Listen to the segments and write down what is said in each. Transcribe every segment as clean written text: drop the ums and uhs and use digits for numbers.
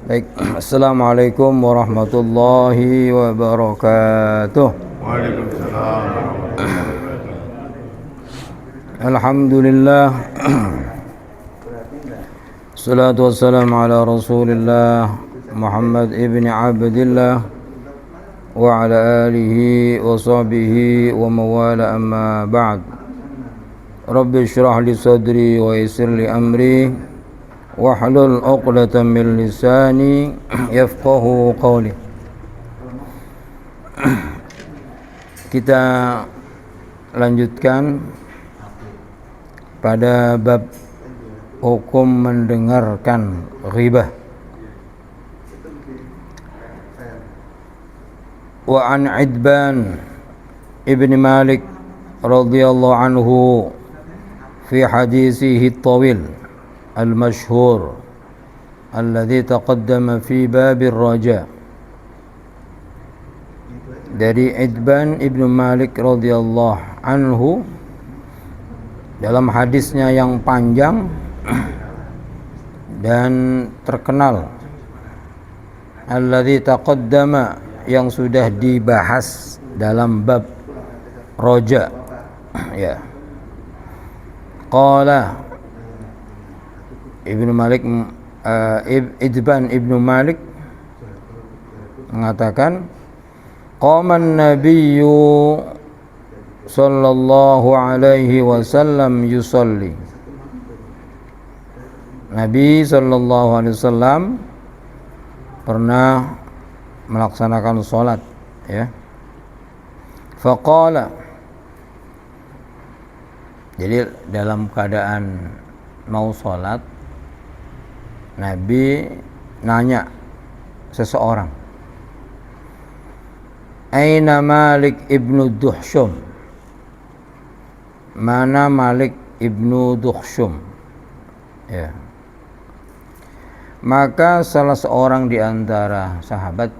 Baik, Assalamualaikum warahmatullahi wabarakatuh. Waalaikumsalam warahmatullahi wabarakatuh. Alhamdulillah. Salatu wassalamu ala Rasulillah Muhammad ibn Abdillah wa ala alihi wa sahbihi wa mawala amma ba'd. Rabbi syrah li sadri wa yassir li amri wahlul 'uqdatam min lisani yafqahu qawli. Kita lanjutkan pada bab hukum mendengarkan ghibah. Wa an Idban ibn Malik radhiyallahu anhu fi hadisihi at-tawil المشهور الذي تقدم في باب الرجاء. Dari Idban ibnu Malik radhiyallahu anhu dalam hadisnya yang panjang dan terkenal, alladzi taqaddama, yang sudah dibahas dalam bab roja, ya. Qala Ibnu Malik, Idban Ibnu Malik mengatakan, qaman nabiyyu sallallahu alaihi wasallam yusalli. Nabi sallallahu alaihi wasallam pernah melaksanakan salat, ya. Faqala, jadi dalam keadaan mau salat, Nabi nanya seseorang, Aina Malik ibnu Duhsyum? Mana Malik ibnu Duhsyum? Ya. Maka salah seorang di antara sahabat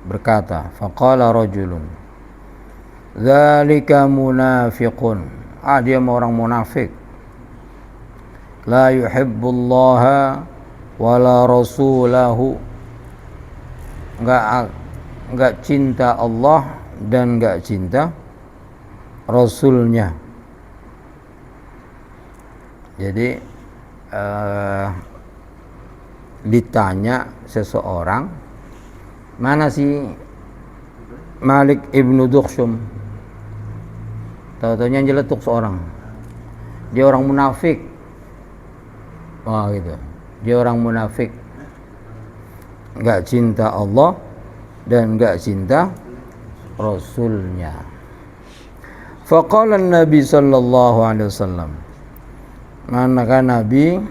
berkata, faqala rajulun, dzalika munafiqun. Dia orang munafik. La yuhibbullaha wala rasulahu, enggak cinta Allah dan enggak cinta Rasulnya. Jadi ditanya seseorang, mana si Malik ibnu Duhsyum? Tahu-tahunya nyeletuk seorang, dia orang munafik. Wah, gitu. Dia orang munafik, enggak cinta Allah dan enggak cinta Rasulnya. Faqala Nabi sallallahu alaihi wasallam, maka Nabi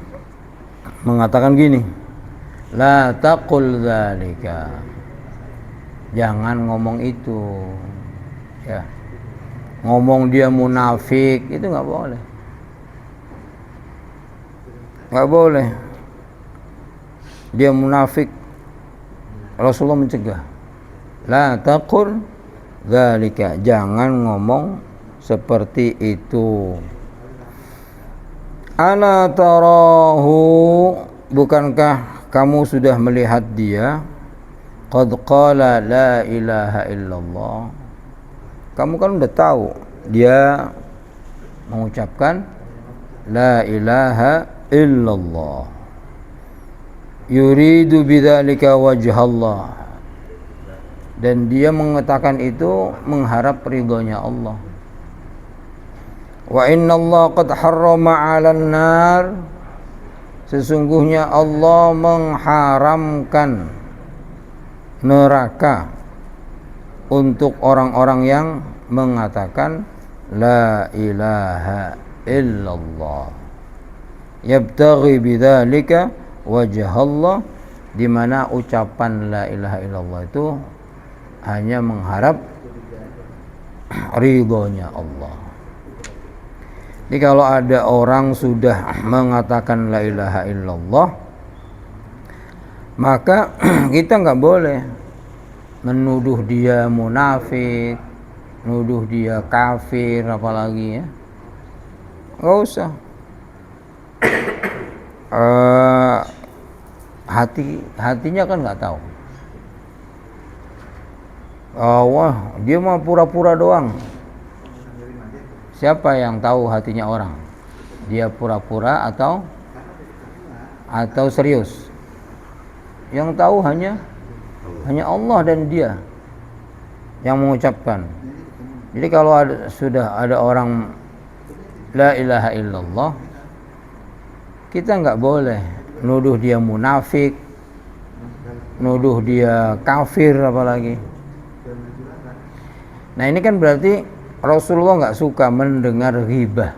mengatakan gini, la taqul dzalika, jangan ngomong itu, ya. Ngomong dia munafik itu enggak boleh. Enggak boleh. Dia munafik. Rasulullah mencegah. La taqul dzalika, jangan ngomong seperti itu. Ala tarahu, bukankah kamu sudah melihat dia? Qad qala la ilaha illallah. Kamu kan udah tahu dia mengucapkan la ilaha illallah, yuridu bidzalika wajhallah, dan dia mengatakan itu mengharap ridhonya Allah. Wa innallaha qad harrama 'alan nar, sesungguhnya Allah mengharamkan neraka untuk orang-orang yang mengatakan la ilaha illallah, yabtaghi bidzalika wajhallah, di mana ucapan la ilaha illallah itu hanya mengharap ridhonya Allah. Jadi kalau ada orang sudah mengatakan la ilaha illallah, maka kita nggak boleh menuduh dia munafik, nuduh dia kafir, apalagi, ya. Nggak usah. hatinya kan nggak tahu. Wah, dia mah pura-pura doang. Siapa yang tahu hatinya orang? Dia pura-pura atau serius? Yang tahu hanya Allah dan dia yang mengucapkan. Jadi kalau sudah ada orang la ilaha illallah, kita nggak boleh nuduh dia munafik, nuduh dia kafir apalagi. Nah ini kan berarti Rasulullah nggak suka mendengar ghibah.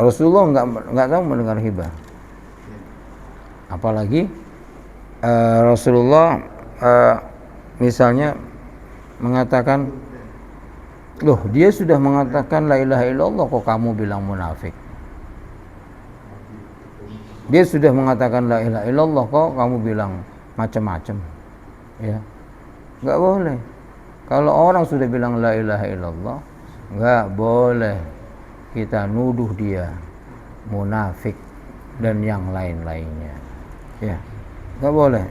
Rasulullah nggak tahu mendengar ghibah. Apalagi Rasulullah misalnya mengatakan, loh dia sudah mengatakan la ilaha illallah kok kamu bilang munafik. Dia sudah mengatakan la ilaha illallah kok kamu bilang macam-macam. Ya. Enggak boleh. Kalau orang sudah bilang la ilaha illallah, enggak boleh kita nuduh dia munafik dan yang lain-lainnya. Ya. Enggak boleh.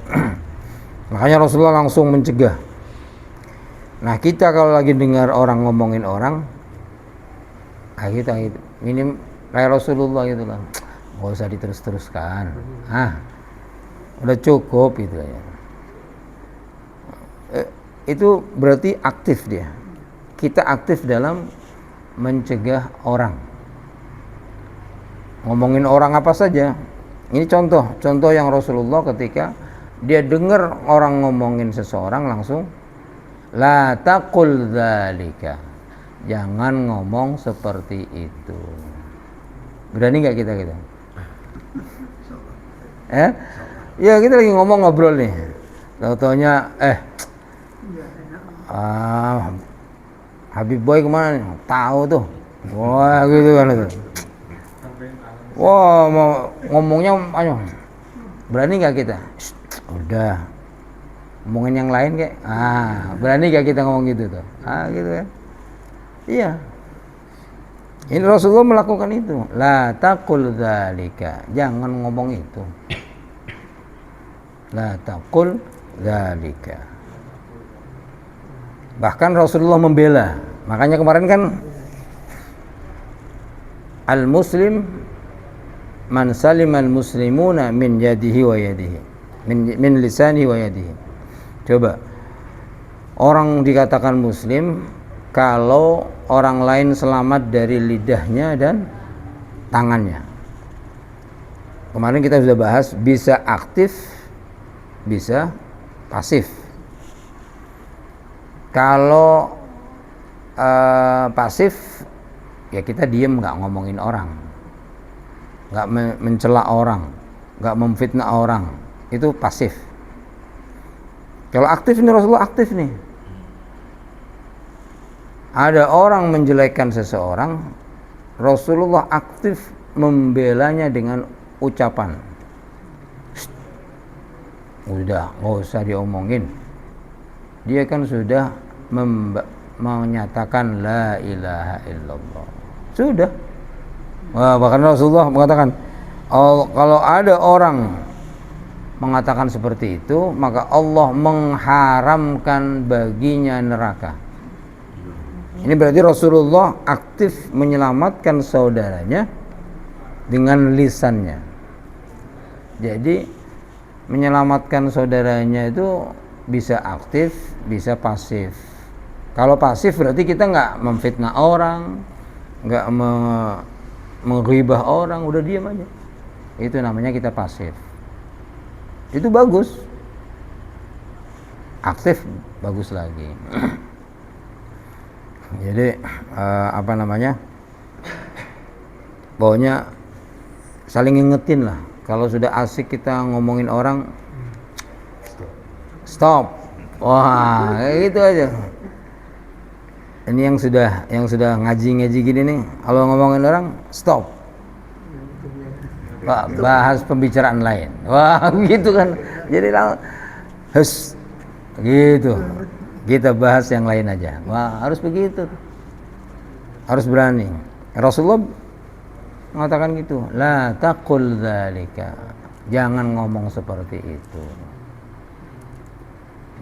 Makanya Rasulullah langsung mencegah. Nah, kita kalau lagi dengar orang ngomongin orang, kita gitu. Minim kayak Rasulullah gitu lah. Nggak usah diterus-teruskan. Udah cukup gitu ya. Itu berarti aktif dia. Kita aktif dalam mencegah orang. Ngomongin orang apa saja. Ini contoh yang Rasulullah ketika dia dengar orang ngomongin seseorang langsung la taqul dzalika. Jangan ngomong seperti itu. Berani nggak kita gitu? Ya kita lagi ngobrol nih. Tau-taunya Habib Boy kemana nih? Tahu tuh. Wah gitu kan itu. Wah mau ngomongnya ayo. Berani nggak kita? Udah. Ngomongin yang lain kayak. Berani nggak kita ngomong gitu tuh? Gitu kan. Iya. Ini Rasulullah melakukan itu. La taqul dzalika. Jangan ngomong itu. La taqul dzalika. Bahkan Rasulullah membela. Makanya kemarin kan al-muslim man salimal muslimuna min yadihi wa yadihi. Min lisanihi wa yadihi. Coba. Orang dikatakan muslim kalau orang lain selamat dari lidahnya dan tangannya. Kemarin kita sudah bahas bisa aktif, bisa pasif. Kalau pasif, ya kita diem, nggak ngomongin orang, nggak mencela orang, nggak memfitnah orang, itu pasif. Kalau aktif nih, Rasulullah aktif nih. Ada orang menjelekkan seseorang, Rasulullah aktif membelanya dengan ucapan. Udah, nggak usah diomongin. Dia kan sudah menyatakan la ilaha illallah. Sudah. Bahkan Rasulullah mengatakan, kalau ada orang mengatakan seperti itu, maka Allah mengharamkan baginya neraka. Ini berarti Rasulullah aktif menyelamatkan saudaranya dengan lisannya. Jadi menyelamatkan saudaranya itu bisa aktif, bisa pasif. Kalau pasif berarti kita nggak memfitnah orang, nggak menghibah orang, udah diam aja. Itu namanya kita pasif. Itu bagus. Aktif bagus lagi. Jadi pokoknya saling ngingetin lah. Kalau sudah asik kita ngomongin orang, stop. Wah, kayak gitu aja. Ini yang sudah ngaji gini nih, kalau ngomongin orang, stop. Bahas pembicaraan lain. Wah, gitu kan. Jadi gitu. Kita bahas yang lain aja. Wah, harus begitu. Harus berani. Rasulullah mengatakan gitu. La taqul dzalika. Jangan ngomong seperti itu.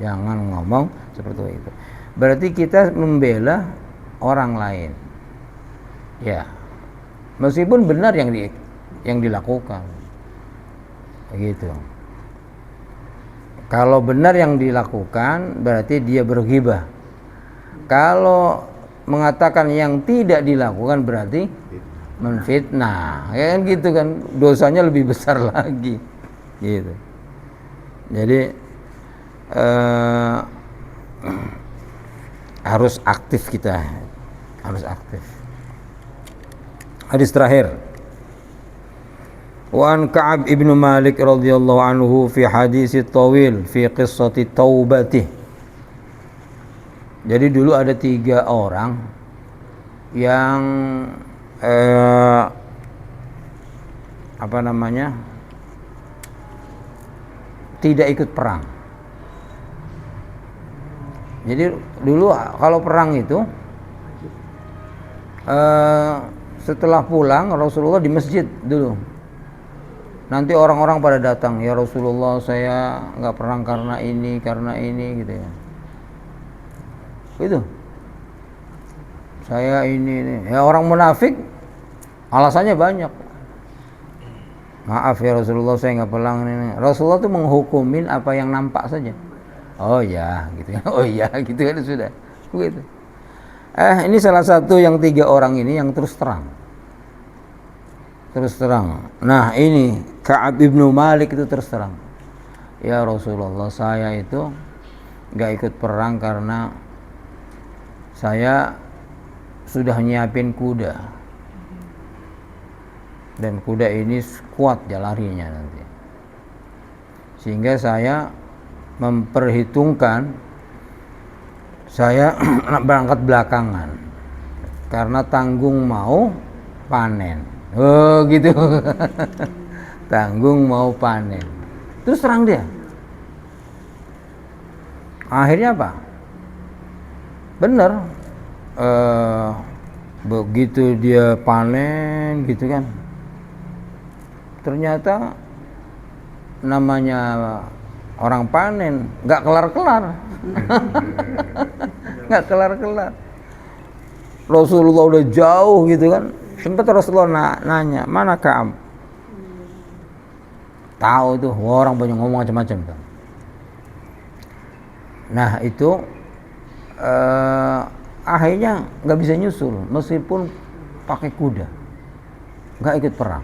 Jangan ngomong seperti itu. Berarti kita membela orang lain. Ya. Meskipun benar yang dilakukan. Begitu. Kalau benar yang dilakukan berarti dia berghibah. Kalau mengatakan yang tidak dilakukan berarti menfitnah. Ya kan gitu kan, dosanya lebih besar lagi. Gitu. Jadi harus aktif kita. Harus aktif. Hadis terakhir. Wa an Ka'ab ibn Malik radhiyallahu anhu fi hadis tawil fi qissati taubatih. Jadi dulu ada 3 orang yang tidak ikut perang. Jadi dulu kalau perang itu setelah pulang Rasulullah di masjid dulu. Nanti orang-orang pada datang, ya Rasulullah saya nggak perang karena ini gitu ya. Itu. Saya ini. Ya orang munafik alasannya banyak. Maaf ya Rasulullah saya nggak perang ini. Rasulullah tuh menghukumin apa yang nampak saja. Oh ya, gitu ya. Oh ya, gitu kan sudah. Begitu. Ini salah satu yang 3 orang ini yang terus terang. Nah ini Ka'ab ibnu Malik itu terus terang. Ya Rasulullah saya itu gak ikut perang karena saya sudah nyiapin kuda. Dan kuda ini kuat larinya nanti. Sehingga saya memperhitungkan saya berangkat belakangan. Karena tanggung mau panen. Oh gitu. Tanggung mau panen. Terus terang dia. Akhirnya apa? Benar. Begitu dia panen gitu kan. Ternyata namanya orang panen nggak kelar-kelar. Nggak kelar-kelar. Rasulullah udah jauh gitu kan. Sempat Rasulullah nanya, mana Ka'ab? Tahu tuh, orang banyak ngomong macam-macam tuh. Nah itu akhirnya nggak bisa nyusul, meskipun pakai kuda, nggak ikut perang.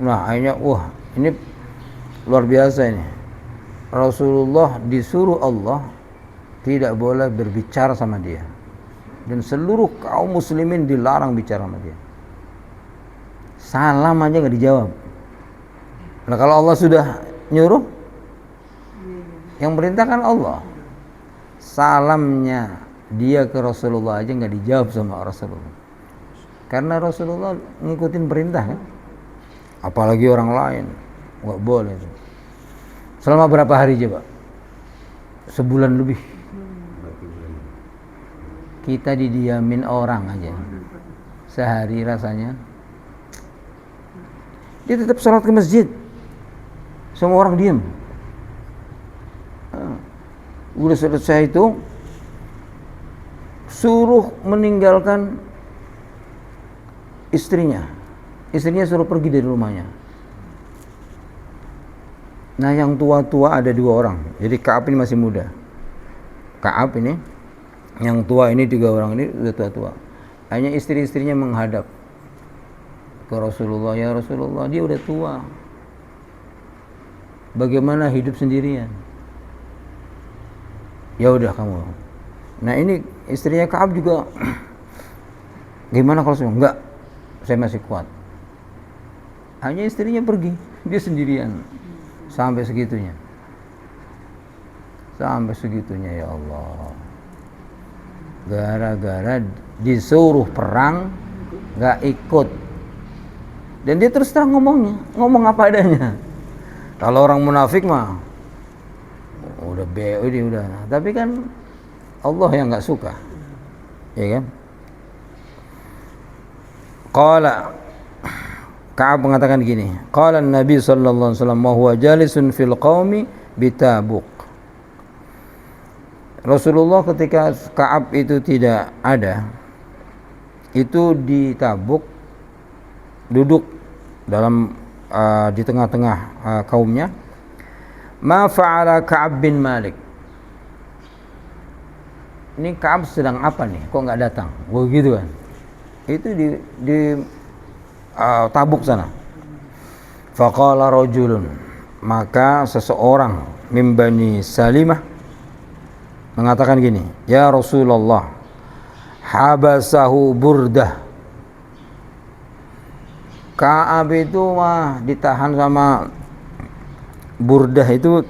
Nah akhirnya, wah ini luar biasa ini. Rasulullah disuruh Allah tidak boleh berbicara sama dia. Dan seluruh kaum muslimin dilarang bicara sama dia. Salam aja gak dijawab. Nah kalau Allah sudah nyuruh, yang perintahkan Allah. Salamnya dia ke Rasulullah aja gak dijawab sama Rasulullah. Karena Rasulullah ngikutin perintah kan. Apalagi orang lain, gak boleh. Selama berapa hari coba? Sebulan lebih. Kita didiamin orang aja sehari rasanya. Dia tetap sholat ke masjid, semua orang diam. Udah selesai itu suruh meninggalkan istrinya suruh pergi dari rumahnya. Nah yang tua-tua ada 2 orang. Jadi Ka'ab ini masih muda. Ka'ab ini yang tua ini 3 orang ini udah tua-tua. Hanya istri-istrinya menghadap ke Rasulullah. Ya Rasulullah, dia udah tua. Bagaimana hidup sendirian? Ya udah kamu. Nah ini istrinya Ka'ab juga. Gimana kalau saya? Enggak, saya masih kuat. Hanya istrinya pergi, dia sendirian. Sampai segitunya. Ya Allah. Gara-gara disuruh perang gak ikut. Dan dia terus terang ngomong apa adanya. Kalau orang munafik mah udah BO dia udah. Tapi kan Allah yang gak suka. Ya kan? Qala Ka'ab mengatakan gini, qala Nabi sallallahu alaihi wasallam wa huwa jalisun fil qaumi bitabuk. Rasulullah ketika Ka'ab itu tidak ada, itu di Tabuk, duduk dalam di tengah-tengah kaumnya. Ma fa'ala Ka'ab bin Malik. Ini Ka'ab sedang apa nih? Kok nggak datang? Begitu kan? Itu di Tabuk sana. Faqala rajulun, maka seseorang min Bani Salimah mengatakan gini, ya Rasulullah, habasahu Burdah. Ka'ab itu mah ditahan sama Burdah, itu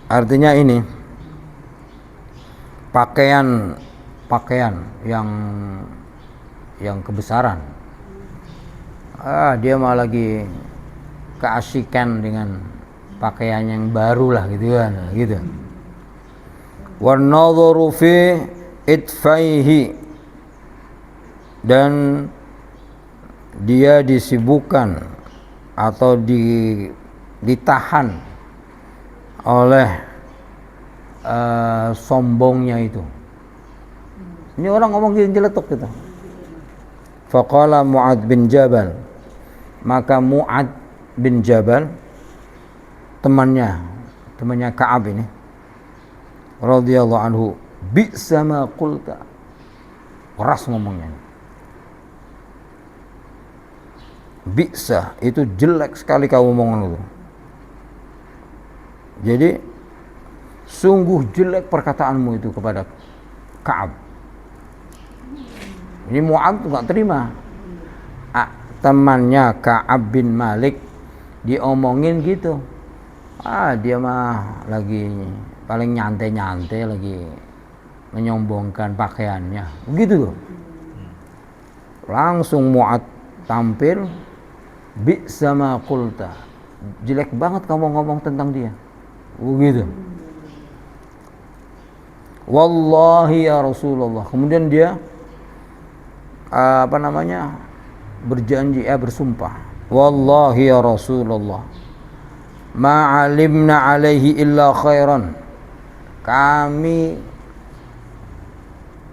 artinya ini pakaian yang kebesaran. Dia mah lagi keasikan dengan pakaian yang baru lah gitu kan, gitu. Wan nadharu fi itfaihi, dan dia disibukkan atau ditahan oleh sombongnya itu. Ini orang ngomong gini jeletuk gitu. Faqala Mu'ad bin Jabal, maka Mu'ad bin Jabal, temannya Ka'ab ini radhiyallahu anhu, bi'sa ma qulta, keras ngomongnya. Bi'sa itu jelek sekali kau omongan itu. Jadi sungguh jelek perkataanmu itu kepada Ka'ab. Ini Mu'ad enggak terima. Temannya Ka'ab bin Malik diomongin gitu. Dia mah lagi paling nyantai-nyantai, lagi menyombongkan pakaiannya. Begitu loh. Langsung Mu'ad tampil, bi'sa ma qulta. Jelek banget kamu ngomong tentang dia. Begitu. Wallahi ya Rasulullah. Kemudian dia berjanji, bersumpah, wallahi ya Rasulullah, ma alimna alaihi illa khairan. Kami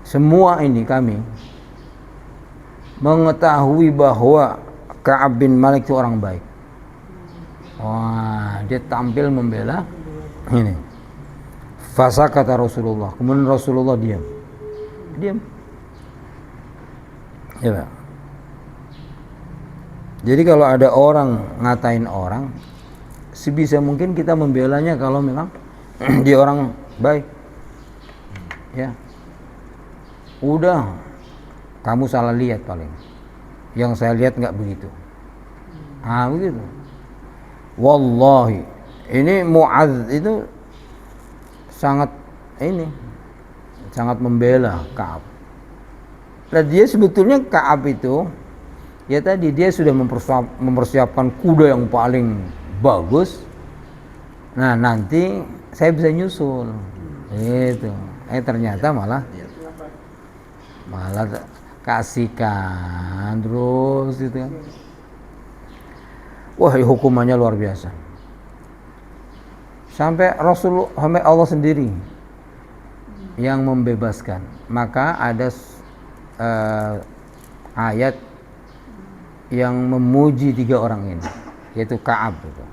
semua ini, kami mengetahui bahwa Ka'ab bin Malik itu orang baik. Wah, dia tampil membela ini. Fasa kata Rasulullah, kemudian Rasulullah diam. Ya. Jadi kalau ada orang ngatain orang, sebisa mungkin kita membelanya kalau memang dia orang baik. Ya. Udah, kamu salah lihat paling. Yang saya lihat enggak begitu. Begitu. Wallahi, ini Mu'adz itu sangat membela Ka'ab. Nah, dia sebetulnya Ka'ab itu ya tadi dia sudah mempersiapkan kuda yang paling bagus. Nah, nanti saya bisa nyusul. Itu. Ternyata malah kasihkan terus itu. Wah, hukumannya luar biasa. Sampai Allah sendiri yang membebaskan. Maka ada ayat yang memuji 3 orang ini, yaitu Ka'ab itu.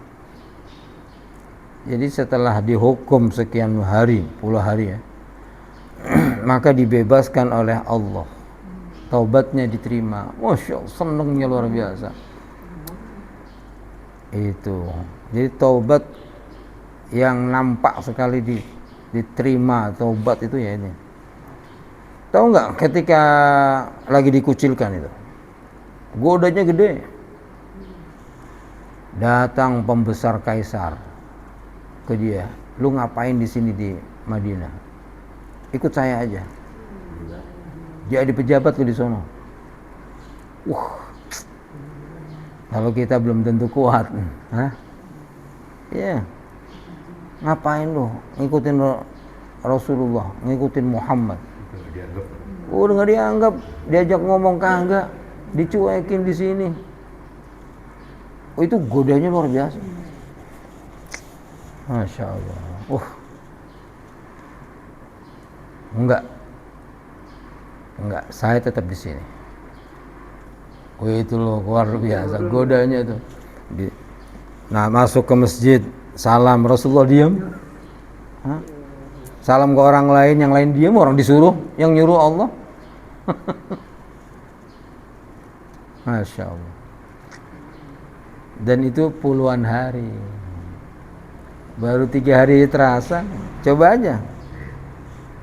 Jadi setelah dihukum sekian hari, puluh hari ya, maka dibebaskan oleh Allah. Taubatnya diterima. Masya Allah, senangnya luar biasa. Itu. Jadi taubat yang nampak sekali diterima, taubat itu ya ini. Tahu nggak ketika lagi dikucilkan itu, godanya gede. Datang pembesar kaisar ke dia, lu ngapain di sini di Madinah? Ikut saya aja. Jadi pejabat lu di sono. Kalau kita belum tentu kuat, Ya. Ngapain lu ngikutin Rasulullah, ngikutin Muhammad? Udah nggak dianggap, diajak ngomong kagak, dicuekin di sini. Oh, itu godanya luar biasa. Masya Allah. Enggak, saya tetap di sini. Oh, itu loh luar biasa godanya tuh. Nah, masuk ke masjid, salam, Rasulullah diam. Hah? Salam ke orang lain, yang lain diam, orang disuruh, yang nyuruh Allah. Masya Allah. Dan itu puluhan hari. Baru 3 hari terasa. Coba aja.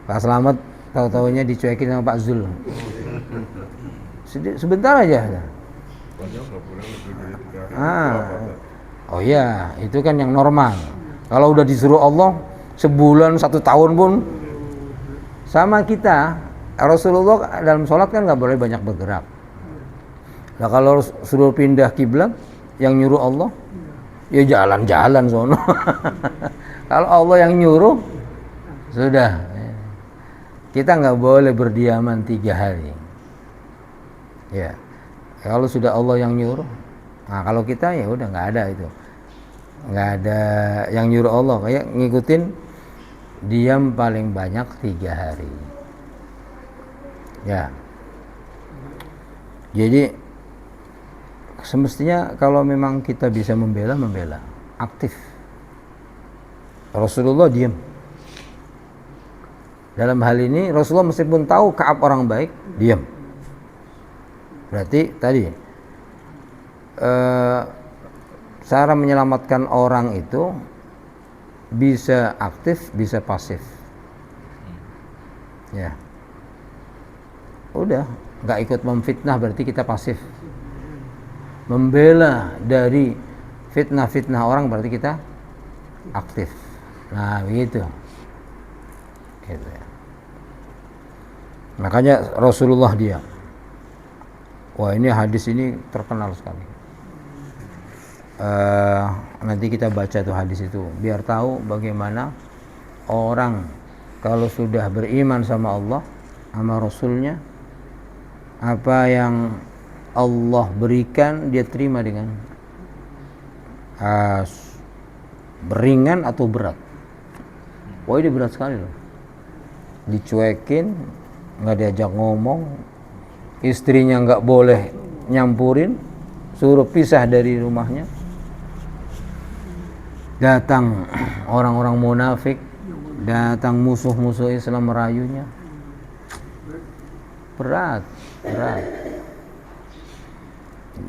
Pak Slamet tahu-taunya dicuekin sama Pak Zul. Sebentar aja. Oh iya, itu kan yang normal. Kalau udah disuruh Allah sebulan 1 tahun pun sama kita. Rasulullah dalam sholat kan nggak boleh banyak bergerak. Nah kalau suruh pindah kiblat yang nyuruh Allah, ya jalan-jalan sono. Kalau Allah yang nyuruh, sudah. Kita nggak boleh berdiaman 3 hari. Ya, kalau sudah Allah yang nyuruh, nah kalau kita ya udah nggak ada itu, nggak ada yang nyuruh Allah, kayak ngikutin diam paling banyak 3 hari. Ya, jadi semestinya kalau memang kita bisa membela, aktif. Rasulullah diam. Dalam hal ini Rasulullah meskipun tahu Ka'ab orang baik, diam. Berarti tadi cara menyelamatkan orang itu bisa aktif, bisa pasif. Ya. Udah, nggak ikut memfitnah berarti kita pasif. Membela dari fitnah-fitnah orang berarti kita aktif. Nah, begitu. Gitu ya. Makanya Rasulullah dia. Wah, ini hadis ini terkenal sekali. Nanti kita baca tuh hadis itu biar tahu bagaimana orang kalau sudah beriman sama Allah, sama Rasulnya, apa yang Allah berikan dia terima dengan beringan atau berat. Wah, ini berat sekali loh. Dicuekin, nggak diajak ngomong, istrinya nggak boleh nyampurin, suruh pisah dari rumahnya. Datang orang-orang munafik, datang musuh-musuh Islam merayunya. Berat.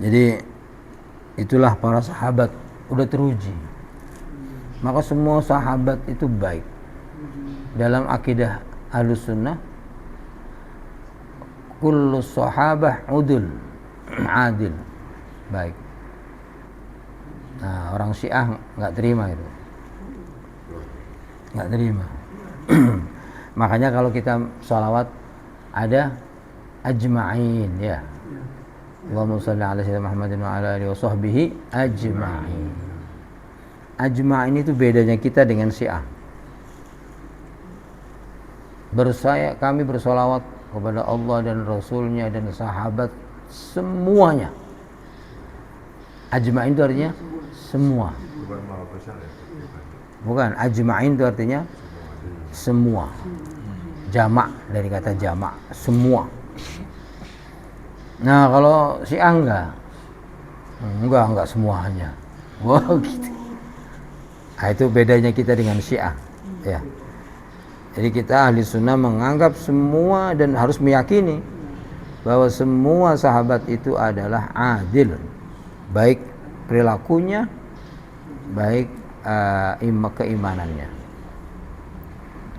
Jadi itulah para sahabat udah teruji. Maka semua sahabat itu baik. Dalam akidah Ahlussunnah, kullu sahabah udul, adil, baik. Nah, orang Syiah nggak terima itu, nggak terima. Makanya kalau kita sholawat ada ajma'in, ya. Allahumma shalli ala sayyidina Muhammadin wa ala alihi wa sahbihi ajma'in. Ajma'in itu bedanya kita dengan Syiah. Kami bersolawat kepada Allah dan Rasulnya dan sahabat semuanya. Ajma'in itu artinya semua. Bukan, ajma'in itu artinya semua. Jamak, dari kata jamak, semua. Nah, kalau Syiah enggak semuanya. Wow, gitu. Nah, itu bedanya kita dengan Syiah, ya. Jadi kita ahli sunnah menganggap semua dan harus meyakini bahwa semua sahabat itu adalah adil, baik perilakunya, baik keimanannya,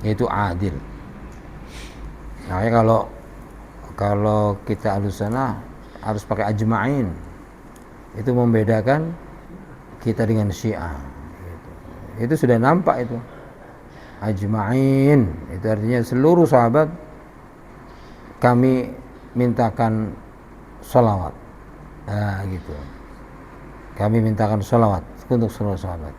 yaitu adil. Nah, kalau kita ahli sunnah harus pakai ajma'in, itu membedakan kita dengan Syiah. Itu sudah nampak itu. Ajma'in itu artinya seluruh sahabat kami mintakan sholawat. Nah, gitu. Kami mintakan sholawat untuk seluruh sahabat.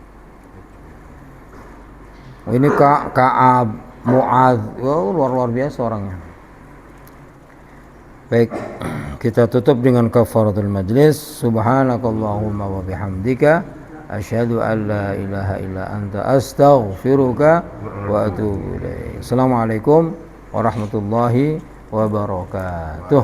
Ini Ka'ab, Mu'adz, luar biasa orangnya. Baik, Kita tutup dengan kafaratul majlis. Subhanakallahumma wa bihamdika asyhadu an la ilaha illa anta astaghfiruka wa atubu ilaik. Assalamualaikum warahmatullahi wabarakatuh.